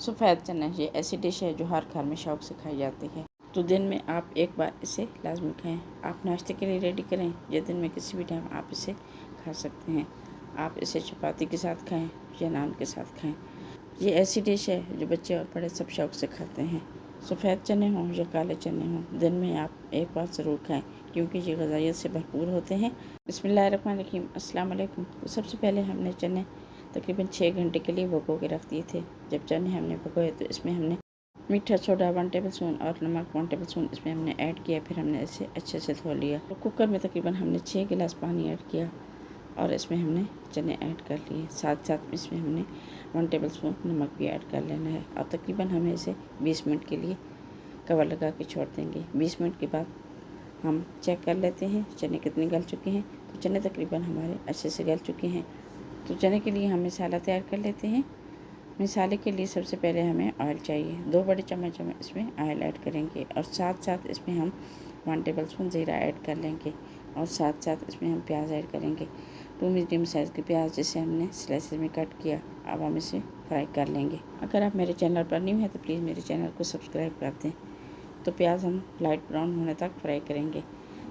सफ़ेद चना ये ऐसी डिश है जो हर घर में शौक से खाई जाती है। तो दिन में आप एक बार इसे लाजमी खाएं। आप नाश्ते के लिए रेडी करें या दिन में किसी भी टाइम आप इसे खा सकते हैं। आप इसे चपाती के साथ खाएं या नान के साथ खाएं। ये ऐसी डिश है जो बच्चे और बड़े सब शौक से खाते हैं। सफ़ेद चने हों या काले चने हों, दिन में आप एक बार ज़रूर खाएं क्योंकि ये ग़िज़ाइयत से भरपूर होते हैं। बिस्मिल्लाहिर्रहमानिर्रहीम। अस्सलाम वालेकुम। तो सबसे पहले हमने चने तकरीबन 6 घंटे के लिए भिगो के रख दिए थे। जब चने हमने भिगोए तो इसमें हमने मीठा सोडा 1 टेबल स्पून और नमक 1 टेबल स्पून इसमें हमने ऐड किया। फिर हमने इसे अच्छे से धो लिया। तो कुकर में तकरीबन हमने 6 गिलास पानी ऐड किया और इसमें हमने चने ऐड कर लिए। साथ साथ इसमें हमने 1 टेबल स्पून नमक भी ऐड कर लेना है और तकरीबन हमें इसे 20 मिनट के लिए कवर लगा के छोड़ देंगे। 20 मिनट के बाद हम चेक कर लेते हैं चने कितने गल चुके हैं। तो चने तकरीबन हमारे अच्छे से गल चुके हैं। तो चने के लिए हम मसाला तैयार कर लेते हैं। मसाले के लिए सबसे पहले हमें ऑयल चाहिए। 2 बड़े चम्मच हम इसमें ऑयल ऐड करेंगे और साथ साथ इसमें हम 1 टेबल स्पून ज़ीरा ऐड कर लेंगे और साथ साथ इसमें हम प्याज ऐड करेंगे। 2 मीडियम साइज़ के प्याज जिसे हमने स्लाइसेस में कट किया। अब हम इसे फ्राई कर लेंगे। अगर आप मेरे चैनल पर न्यू हैं तो प्लीज़ मेरे चैनल को सब्सक्राइब कर दें। तो प्याज हम लाइट ब्राउन होने तक फ्राई करेंगे।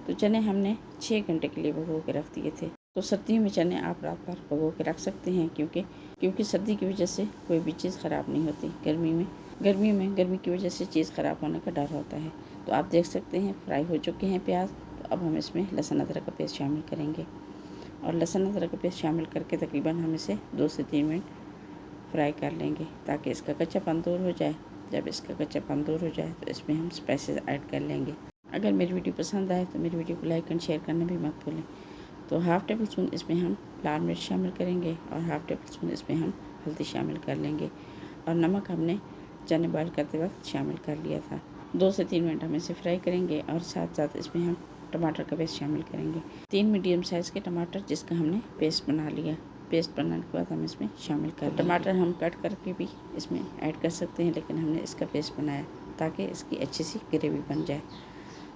तो चने हमने 6 घंटे के लिए भिगो के रख दिए थे। तो सर्दियों में चने आप रात भर भिगो के रख सकते हैं क्योंकि सर्दी की वजह से कोई भी चीज़ ख़राब नहीं होती। गर्मी की वजह से चीज़ ख़राब होने का डर होता है। तो आप देख सकते हैं फ्राई हो चुके हैं प्याज। तो अब हम इसमें लहसुन अदरक का पेस्ट शामिल करेंगे और लहसुन अदरक का पेस्ट शामिल करके तकरीबन हम इसे 2 से 3 मिनट फ्राई कर लेंगे ताकि इसका कच्चापन दूर हो जाए। जब इसका कच्चापन दूर हो जाए तो इसमें हम स्पाइसेस ऐड कर लेंगे। अगर मेरी वीडियो पसंद आए तो मेरी वीडियो को लाइक एंड शेयर करना भी मत भूलें। तो 1/2 टेबल स्पून इसमें हम लाल मिर्च शामिल करेंगे और 1/2 टेबल स्पून इसमें हम हल्दी शामिल कर लेंगे और नमक हमने चने बॉयल करते वक्त शामिल कर लिया था। 2 से 3 मिनट हम इसे फ्राई करेंगे और साथ साथ इसमें हम टमाटर का पेस्ट शामिल करेंगे। 3 मीडियम साइज़ के टमाटर जिसका हमने पेस्ट बना लिया। पेस्ट बनाने के बाद हम इसमें शामिल कर टमाटर हम कट करके भी इसमें ऐड कर सकते हैं, लेकिन हमने इसका पेस्ट बनाया ताकि इसकी अच्छी सी ग्रेवी बन जाए।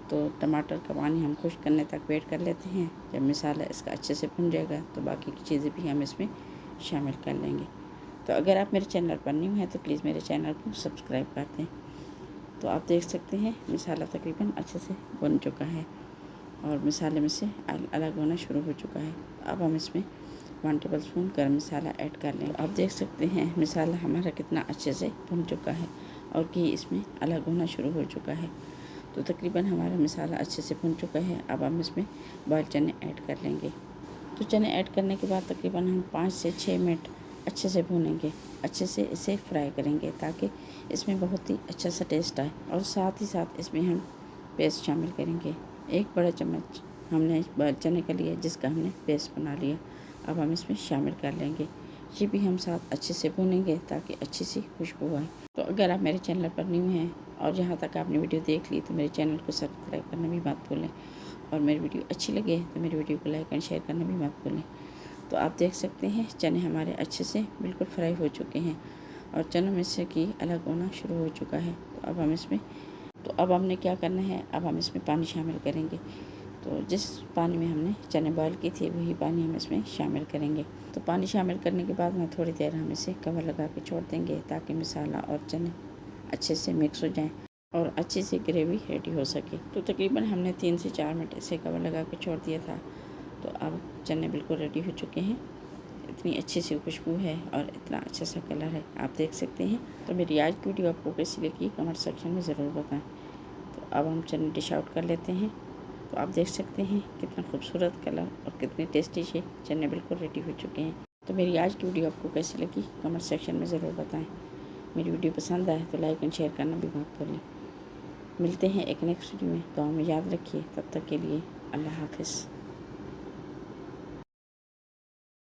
तो टमाटर का पानी हम खुश्क करने तक वेट कर लेते हैं। जब मसाला इसका अच्छे से भुन जाएगा तो बाकी की चीज़ें भी हम इसमें शामिल कर लेंगे। तो अगर आप मेरे चैनल पर न्यू हैं तो प्लीज़ मेरे चैनल को सब्सक्राइब कर दें। तो आप देख सकते हैं मसाला तकरीबन अच्छे से भुन चुका है और मसाले में से अलग होना शुरू हो चुका है। अब हम इसमें 1 टेबल स्पून गर्म मसाला ऐड कर लेंगे। आप देख सकते हैं मसाला हमारा कितना अच्छे से भुन चुका है और घी इसमें अलग होना शुरू हो चुका है। तो तकरीबन हमारा मसाला अच्छे से भुन चुका है। अब हम इसमें बॉयल चने ऐड कर लेंगे। तो चने ऐड करने के बाद तकरीबन हम 5 से 6 मिनट अच्छे से भूनेंगे, अच्छे से इसे फ्राई करेंगे ताकि इसमें बहुत ही अच्छा सा टेस्ट आए। और साथ ही साथ इसमें हम पेस्ट शामिल करेंगे। 1 बड़ा चम्मच हमने बॉयल चने का लिया जिसका हमने पेस्ट बना लिया। अब हम इसमें शामिल कर लेंगे। ये भी हम साथ अच्छे से भूनेंगे ताकि अच्छी सी खुशबू आए। तो अगर आप मेरे चैनल पर न्यू हैं और यहाँ तक आपने वीडियो देख ली तो मेरे चैनल को सब्सक्राइब करना भी मत भूलें और मेरी वीडियो अच्छी लगे तो मेरी वीडियो को लाइक एंड शेयर करना भी मत भूलें। तो आप देख सकते हैं चने हमारे अच्छे से बिल्कुल फ्राई हो चुके हैं और चनों में से घी अलग होना शुरू हो चुका है। तो अब हमने क्या करना है, अब हम इसमें पानी शामिल करेंगे। तो जिस पानी में हमने चने बॉयल की थी वही पानी हम इसमें शामिल करेंगे। तो पानी शामिल करने के बाद में थोड़ी देर हम इसे कवर लगा के छोड़ देंगे ताकि मसाला और चने अच्छे से मिक्स हो जाएं और अच्छी सी ग्रेवी रेडी हो सके। तो तकरीबन हमने 3 से 4 मिनट इसे कवर लगा के छोड़ दिया था। तो अब चने बिल्कुल रेडी हो चुके हैं। इतनी अच्छी सी खुशबू है और इतना अच्छा सा कलर है, आप देख सकते हैं। तो मेरी आज की वीडियो आपको कैसी लगी कमेंट सेक्शन में ज़रूर बताएं। तो अब हम चने डिश आउट कर लेते हैं। तो आप देख सकते हैं कितना खूबसूरत कलर और कितने टेस्टी से चने बिल्कुल रेडी हो चुके हैं। तो मेरी आज की वीडियो आपको कैसी लगी कमेंट सेक्शन में ज़रूर बताएं। मेरी वीडियो पसंद आए तो लाइक एंड शेयर करना भी मत भूलें। मिलते हैं एक नेक्स्ट वीडियो में। दुआ में याद रखिए। तब तक के लिए अल्लाह हाफ़िज़।